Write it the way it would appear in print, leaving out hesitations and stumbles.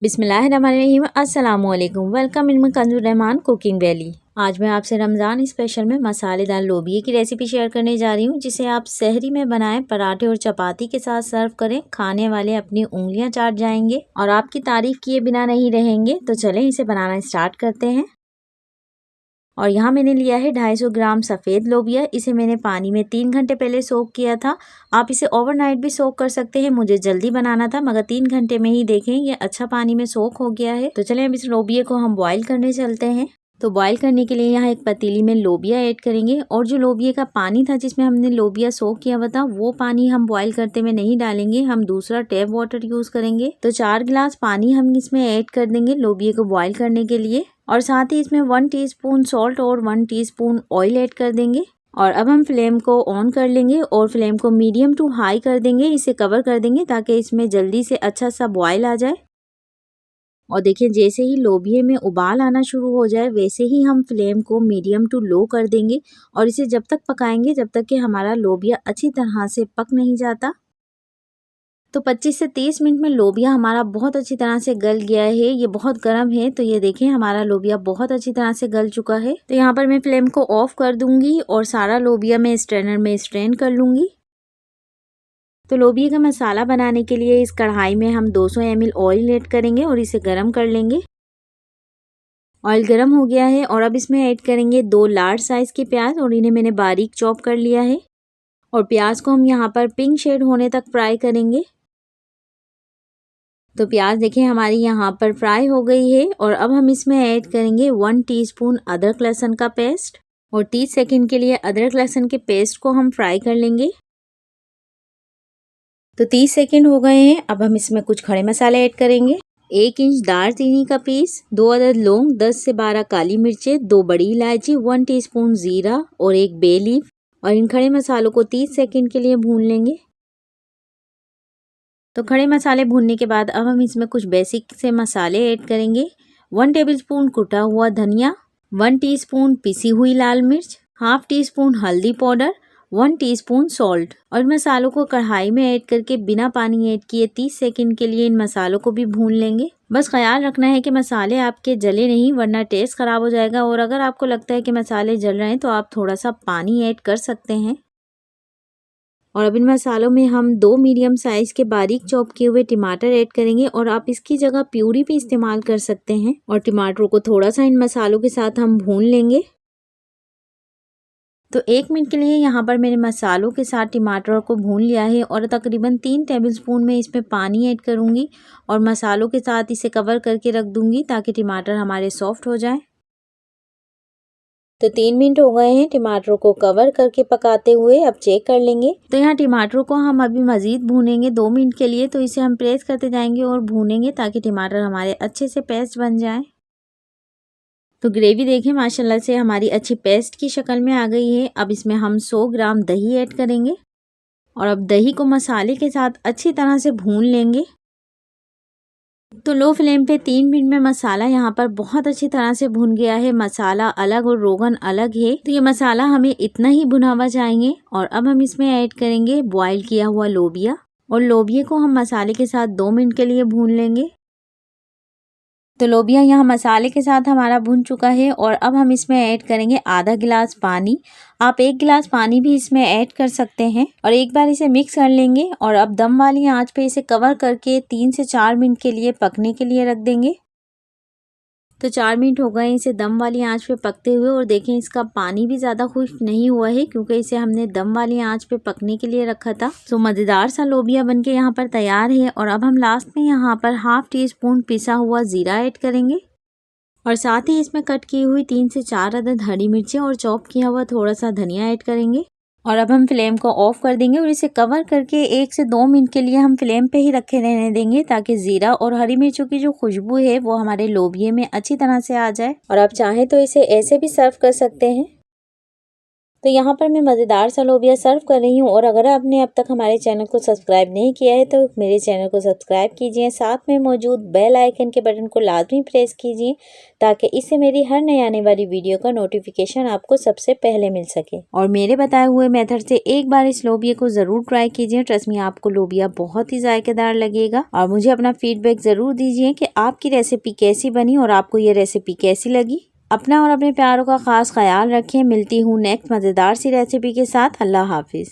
बिस्मिल्लाहिर्रहमानिर्रहीम अस्सलामुअलैकुम। Welcome in Kanjur Rahman cooking valley. आज मैं आपसे रमज़ान स्पेशल में मसालेदार लोबिये की रेसिपी शेयर करने जा रही हूँ, जिसे आप सहरी में बनाएं, पराठे और चपाती के साथ सर्व करें। खाने वाले अपनी उंगलियां चाट जाएंगे और आपकी तारीफ किए बिना नहीं रहेंगे। तो चलें इसे बनाना स्टार्ट करते हैं। और यहाँ मैंने लिया है 250 ग्राम सफ़ेद लोबिया। इसे मैंने पानी में 3 घंटे पहले सोक किया था। आप इसे ओवरनाइट भी सोक कर सकते हैं। मुझे जल्दी बनाना था मगर 3 घंटे में ही देखें ये अच्छा पानी में सोक हो गया है। तो चलें अब इस लोबिया को हम बॉईल करने चलते हैं। तो बॉईल करने के लिए यहाँ एक पतीली में लोबिया ऐड करेंगे और जो लोबिया का पानी था जिसमें हमने लोबिया सोक किया हुआ था वो पानी हम बॉईल करते में नहीं डालेंगे, हम दूसरा टैप वाटर यूज करेंगे। तो 4 गिलास पानी हम इसमें ऐड कर देंगे लोबिया को बॉईल करने के लिए और साथ ही इसमें 1 टीस्पून सॉल्ट और 1 टीस्पून ऑयल ऐड कर देंगे। और अब हम फ्लेम को ऑन कर लेंगे और फ्लेम को मीडियम टू हाई कर देंगे। इसे कवर कर देंगे ताकि इसमें जल्दी से अच्छा सा बॉयल आ जाए। और देखिए जैसे ही लोबिये में उबाल आना शुरू हो जाए वैसे ही हम फ्लेम को मीडियम टू लो कर देंगे और इसे जब तक पकाएंगे जब तक कि हमारा लोबिया अच्छी तरह से पक नहीं जाता। तो 25 से 30 मिनट में लोबिया हमारा बहुत अच्छी तरह से गल गया है। ये बहुत गर्म है तो ये देखें हमारा लोबिया बहुत अच्छी तरह से गल चुका है। तो यहाँ पर मैं फ्लेम को ऑफ कर दूंगी और सारा लोबिया मैं स्ट्रेनर में स्ट्रेन कर लूंगी। तो लोबिया का मसाला बनाने के लिए इस कढ़ाई में हम 200 ml ऑयल ऐड करेंगे और इसे गर्म कर लेंगे। ऑयल गर्म हो गया है और अब इसमें ऐड करेंगे 2 लार्ज साइज के प्याज और इन्हें मैंने बारीक चॉप कर लिया है। और प्याज को हम यहाँ पर पिंक शेड होने तक फ्राई करेंगे। तो प्याज देखें हमारी यहाँ पर फ्राई हो गई है और अब हम इसमें ऐड करेंगे 1 टीस्पून अदरक लहसुन का पेस्ट और 30 सेकंड के लिए अदरक लहसुन के पेस्ट को हम फ्राई कर लेंगे। तो 30 सेकंड हो गए हैं। अब हम इसमें कुछ खड़े मसाले ऐड करेंगे। 1 इंच दालचीनी का पीस, 2 अदद लौंग, 10 से 12 काली मिर्चें, 2 बड़ी इलायची, 1 टीस्पून जीरा और 1 बे लीफ। और इन खड़े मसालों को 30 सेकंड के लिए भून लेंगे। तो खड़े मसाले भूनने के बाद अब हम इसमें कुछ बेसिक से मसाले ऐड करेंगे। 1 टेबलस्पून कुटा हुआ धनिया, 1 टीस्पून पिसी हुई लाल मिर्च, हाफ टी स्पून हल्दी पाउडर, 1 टीस्पून सॉल्ट। और मसालों को कढ़ाई में ऐड करके बिना पानी ऐड किए 30 सेकंड के लिए इन मसालों को भी भून लेंगे। बस ख्याल रखना है कि मसाले आपके जले नहीं वरना टेस्ट खराब हो जाएगा। और अगर आपको लगता है कि मसाले जल रहे हैं तो आप थोड़ा सा पानी ऐड कर सकते हैं। और अब इन मसालों में हम 2 मीडियम साइज के बारीक चॉप किए हुए टमाटर ऐड करेंगे और आप इसकी जगह प्यूरी भी इस्तेमाल कर सकते हैं। और टमाटरों को थोड़ा सा इन मसालों के साथ हम भून लेंगे। तो 1 मिनट के लिए यहाँ पर मैंने मसालों के साथ टमाटर को भून लिया है और तकरीबन 3 टेबलस्पून में इसमें पानी ऐड करूँगी और मसालों के साथ इसे कवर करके रख दूँगी ताकि टमाटर हमारे सॉफ्ट हो जाए। तो 3 मिनट हो गए हैं टमाटरों को कवर करके पकाते हुए। अब चेक कर लेंगे। तो यहाँ टमाटरों को हम अभी मज़ीद भूनेंगे 2 मिनट के लिए। तो इसे हम प्रेस करते जाएंगे और भूनेंगे ताकि टमाटर हमारे अच्छे से पेस्ट बन जाए। तो ग्रेवी देखें माशाल्लाह से हमारी अच्छी पेस्ट की शक्ल में आ गई है। अब इसमें हम 100 ग्राम दही ऐड करेंगे और अब दही को मसाले के साथ अच्छी तरह से भून लेंगे। तो लो फ्लेम पे 3 मिनट में मसाला यहाँ पर बहुत अच्छी तरह से भुन गया है। मसाला अलग और रोगन अलग है। तो ये मसाला हमें इतना ही भुना हुआ चाहिए। और अब हम इसमें ऐड करेंगे बॉईल किया हुआ लोबिया और लोबिया को हम मसाले के साथ 2 मिनट के लिए भून लेंगे। तो लोबिया यहाँ मसाले के साथ हमारा भुन चुका है और अब हम इसमें ऐड करेंगे आधा गिलास पानी। आप 1 गिलास पानी भी इसमें ऐड कर सकते हैं और एक बार इसे मिक्स कर लेंगे। और अब दम वाली आंच पे इसे कवर करके 3 से 4 मिनट के लिए पकने के लिए रख देंगे। तो 4 मिनट हो गए इसे दम वाली आंच पे पकते हुए और देखें इसका पानी भी ज़्यादा खुश्क नहीं हुआ है क्योंकि इसे हमने दम वाली आंच पे पकने के लिए रखा था। तो मज़ेदार सा लोबिया बनके यहाँ पर तैयार है। और अब हम लास्ट में यहाँ पर हाफ टी स्पून पिसा हुआ ज़ीरा ऐड करेंगे और साथ ही इसमें कट की हुई 3 से 4 अदद हरी मिर्चें और चॉप किया हुआ थोड़ा सा धनिया ऐड करेंगे। और अब हम फ्लेम को ऑफ कर देंगे और इसे कवर करके 1 से 2 मिनट के लिए हम फ्लेम पे ही रखे रहने देंगे ताकि जीरा और हरी मिर्चों की जो खुशबू है वो हमारे लोबिये में अच्छी तरह से आ जाए। और आप चाहें तो इसे ऐसे भी सर्व कर सकते हैं। तो यहाँ पर मैं मज़ेदार सा लोबिया सर्व कर रही हूँ। और अगर आपने अब तक हमारे चैनल को सब्सक्राइब नहीं किया है तो मेरे चैनल को सब्सक्राइब कीजिए, साथ में मौजूद बेल आइकन के बटन को लाजमी प्रेस कीजिए ताकि इससे मेरी हर नई आने वाली वीडियो का नोटिफिकेशन आपको सबसे पहले मिल सके। और मेरे बताए हुए मेथड से एक बार इस लोबिया को ज़रूर ट्राई कीजिए। ट्रस्ट मी, आपको लोबिया बहुत ही जायकेदार लगेगा। और मुझे अपना फीडबैक ज़रूर दीजिए कि आपकी रेसिपी कैसी बनी और आपको ये रेसिपी कैसी लगी। अपना और अपने प्यारों का खास ख्याल रखें। मिलती हूँ नेक्स्ट मज़ेदार सी रेसिपी के साथ। अल्लाह हाफिज़।